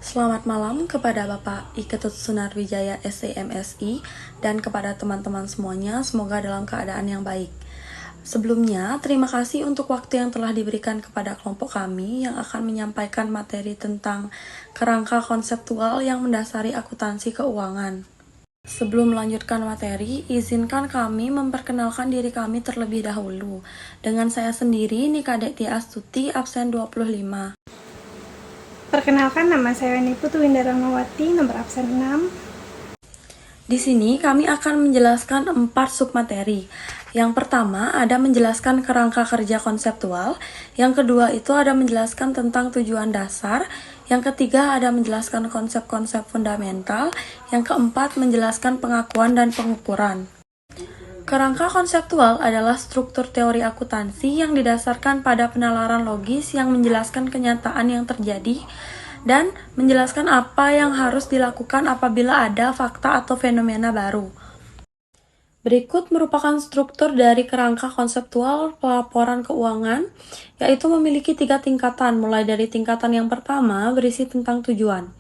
Selamat malam kepada Bapak Iketut Sunarwijaya SCMSI dan kepada teman-teman semuanya, semoga dalam keadaan yang baik. Sebelumnya, terima kasih untuk waktu yang telah diberikan kepada kelompok kami yang akan menyampaikan materi tentang kerangka konseptual yang mendasari akuntansi keuangan. Sebelum melanjutkan materi, izinkan kami memperkenalkan diri kami terlebih dahulu. Dengan saya sendiri, Nikadek Tia Astuti, absen 25. Perkenalkan, nama saya Weni Putu Windaramawati, nomor absen 6. Di sini kami akan menjelaskan 4 submateri. Yang pertama ada menjelaskan kerangka kerja konseptual, yang kedua itu ada menjelaskan tentang tujuan dasar, yang ketiga ada menjelaskan konsep-konsep fundamental, yang keempat menjelaskan pengakuan dan pengukuran. Kerangka konseptual adalah struktur teori akuntansi yang didasarkan pada penalaran logis yang menjelaskan kenyataan yang terjadi dan menjelaskan apa yang harus dilakukan apabila ada fakta atau fenomena baru. Berikut merupakan struktur dari kerangka konseptual pelaporan keuangan, yaitu memiliki 3 tingkatan, mulai dari tingkatan yang pertama berisi tentang tujuan.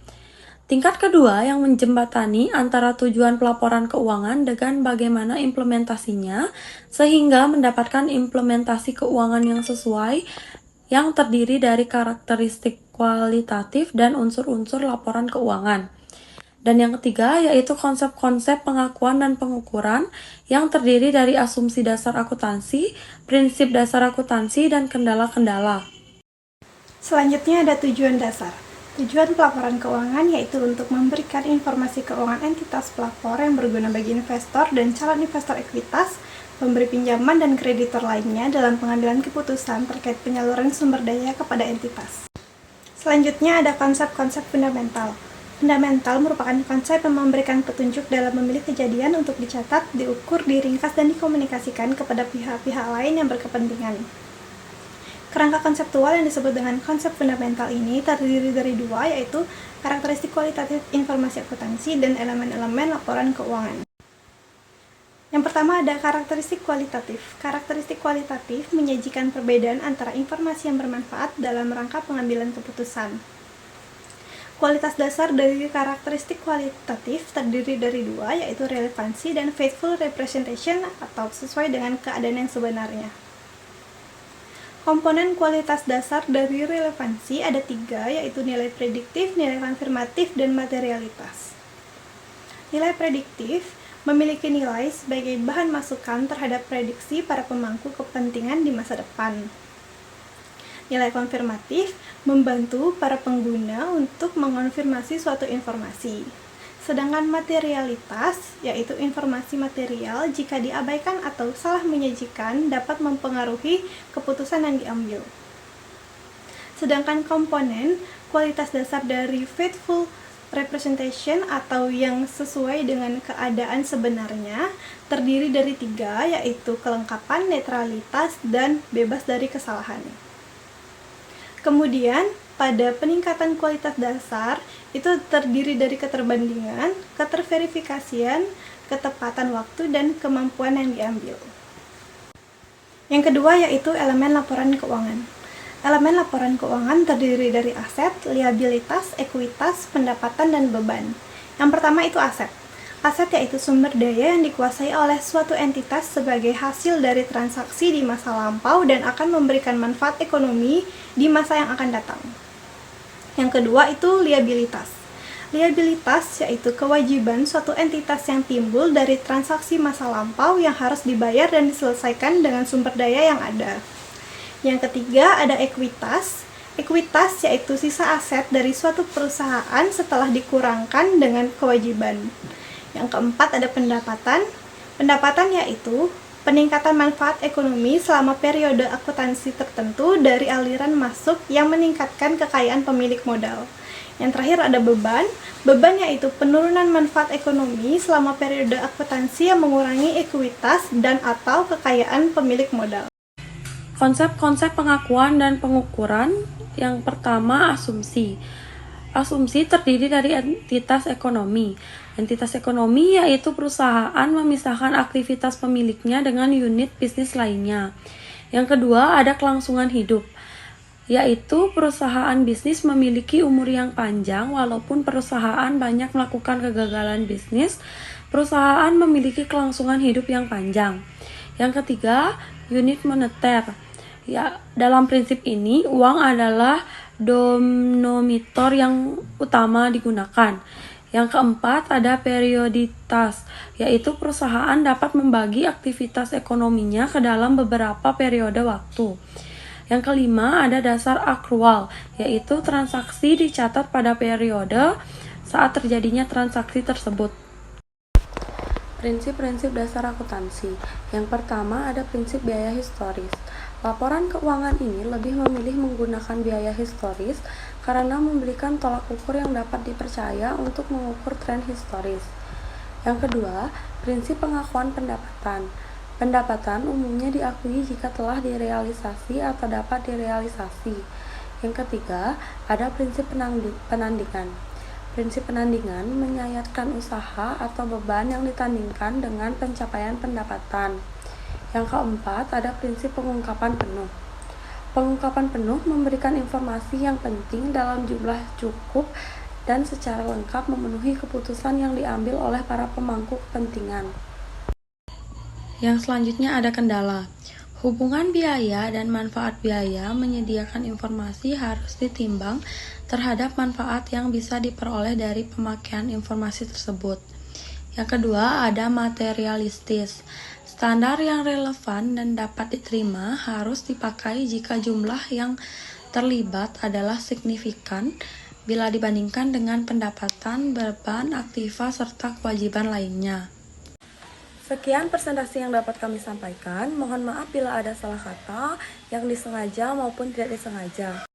Tingkat kedua yang menjembatani antara tujuan pelaporan keuangan dengan bagaimana implementasinya, sehingga mendapatkan implementasi keuangan yang sesuai, yang terdiri dari karakteristik kualitatif dan unsur-unsur laporan keuangan. Dan yang ketiga yaitu konsep-konsep pengakuan dan pengukuran yang terdiri dari asumsi dasar akuntansi, prinsip dasar akuntansi, dan kendala-kendala. Selanjutnya ada tujuan dasar. Tujuan pelaporan keuangan yaitu untuk memberikan informasi keuangan entitas pelapor yang berguna bagi investor dan calon investor ekuitas, pemberi pinjaman dan kreditor lainnya dalam pengambilan keputusan terkait penyaluran sumber daya kepada entitas. Selanjutnya ada konsep-konsep fundamental. Fundamental merupakan konsep yang memberikan petunjuk dalam memilih kejadian untuk dicatat, diukur, diringkas, dan dikomunikasikan kepada pihak-pihak lain yang berkepentingan. Kerangka konseptual yang disebut dengan konsep fundamental ini terdiri dari 2, yaitu karakteristik kualitatif informasi akuntansi dan elemen-elemen laporan keuangan. Yang pertama ada karakteristik kualitatif. Karakteristik kualitatif menyajikan perbedaan antara informasi yang bermanfaat dalam rangka pengambilan keputusan. Kualitas dasar dari karakteristik kualitatif terdiri dari 2, yaitu relevansi dan faithful representation atau sesuai dengan keadaan yang sebenarnya. Komponen kualitas dasar dari relevansi ada 3, yaitu nilai prediktif, nilai konfirmatif, dan materialitas. Nilai prediktif memiliki nilai sebagai bahan masukan terhadap prediksi para pemangku kepentingan di masa depan. Nilai konfirmatif membantu para pengguna untuk mengonfirmasi suatu informasi. Sedangkan materialitas, yaitu informasi material jika diabaikan atau salah menyajikan dapat mempengaruhi keputusan yang diambil. Sedangkan komponen kualitas dasar dari faithful representation atau yang sesuai dengan keadaan sebenarnya terdiri dari 3, yaitu kelengkapan, netralitas, dan bebas dari kesalahan. Kemudian, pada peningkatan kualitas dasar, itu terdiri dari keterbandingan, keterverifikasian, ketepatan waktu, dan kemampuan yang diambil. Yang kedua yaitu elemen laporan keuangan. Elemen laporan keuangan terdiri dari aset, liabilitas, ekuitas, pendapatan, dan beban. Yang pertama itu aset. Aset yaitu sumber daya yang dikuasai oleh suatu entitas sebagai hasil dari transaksi di masa lampau dan akan memberikan manfaat ekonomi di masa yang akan datang. Yang kedua itu liabilitas. Liabilitas yaitu kewajiban suatu entitas yang timbul dari transaksi masa lampau yang harus dibayar dan diselesaikan dengan sumber daya yang ada. Yang ketiga ada ekuitas. Ekuitas yaitu sisa aset dari suatu perusahaan setelah dikurangkan dengan kewajiban. Yang keempat ada pendapatan. Pendapatan yaitu peningkatan manfaat ekonomi selama periode akuntansi tertentu dari aliran masuk yang meningkatkan kekayaan pemilik modal. Yang terakhir ada beban. Beban yaitu penurunan manfaat ekonomi selama periode akuntansi yang mengurangi ekuitas dan atau kekayaan pemilik modal. Konsep-konsep pengakuan dan pengukuran. Yang pertama, asumsi. Asumsi terdiri dari entitas ekonomi. Entitas ekonomi yaitu perusahaan memisahkan aktivitas pemiliknya dengan unit bisnis lainnya. Yang kedua ada kelangsungan hidup. yaitu perusahaan bisnis memiliki umur yang panjang walaupun perusahaan banyak melakukan kegagalan bisnis, perusahaan memiliki kelangsungan hidup yang panjang. Yang ketiga, unit moneter. Ya, dalam prinsip ini, uang adalah denominator yang utama digunakan. Yang keempat, ada perioditas, yaitu perusahaan dapat membagi aktivitas ekonominya ke dalam beberapa periode waktu. Yang kelima, ada dasar akrual, yaitu transaksi dicatat pada periode saat terjadinya transaksi tersebut. Prinsip-prinsip dasar akuntansi. Yang pertama ada prinsip biaya historis. Laporan keuangan ini lebih memilih menggunakan biaya historis karena memberikan tolak ukur yang dapat dipercaya untuk mengukur tren historis. Yang kedua, prinsip pengakuan pendapatan. Pendapatan umumnya diakui jika telah direalisasi atau dapat direalisasi. Yang ketiga, ada prinsip penandingan. Prinsip penandingan menyayatkan usaha atau beban yang ditandingkan dengan pencapaian pendapatan. Yang keempat, ada prinsip pengungkapan penuh. Pengungkapan penuh memberikan informasi yang penting dalam jumlah cukup dan secara lengkap memenuhi keputusan yang diambil oleh para pemangku kepentingan. Yang selanjutnya ada kendala. Hubungan biaya dan manfaat biaya menyediakan informasi harus ditimbang terhadap manfaat yang bisa diperoleh dari pemakaian informasi tersebut. Yang kedua, ada materialistis. Standar yang relevan dan dapat diterima harus dipakai jika jumlah yang terlibat adalah signifikan bila dibandingkan dengan pendapatan, beban, aktiva, serta kewajiban lainnya. Sekian presentasi yang dapat kami sampaikan. Mohon maaf bila ada salah kata yang disengaja maupun tidak disengaja.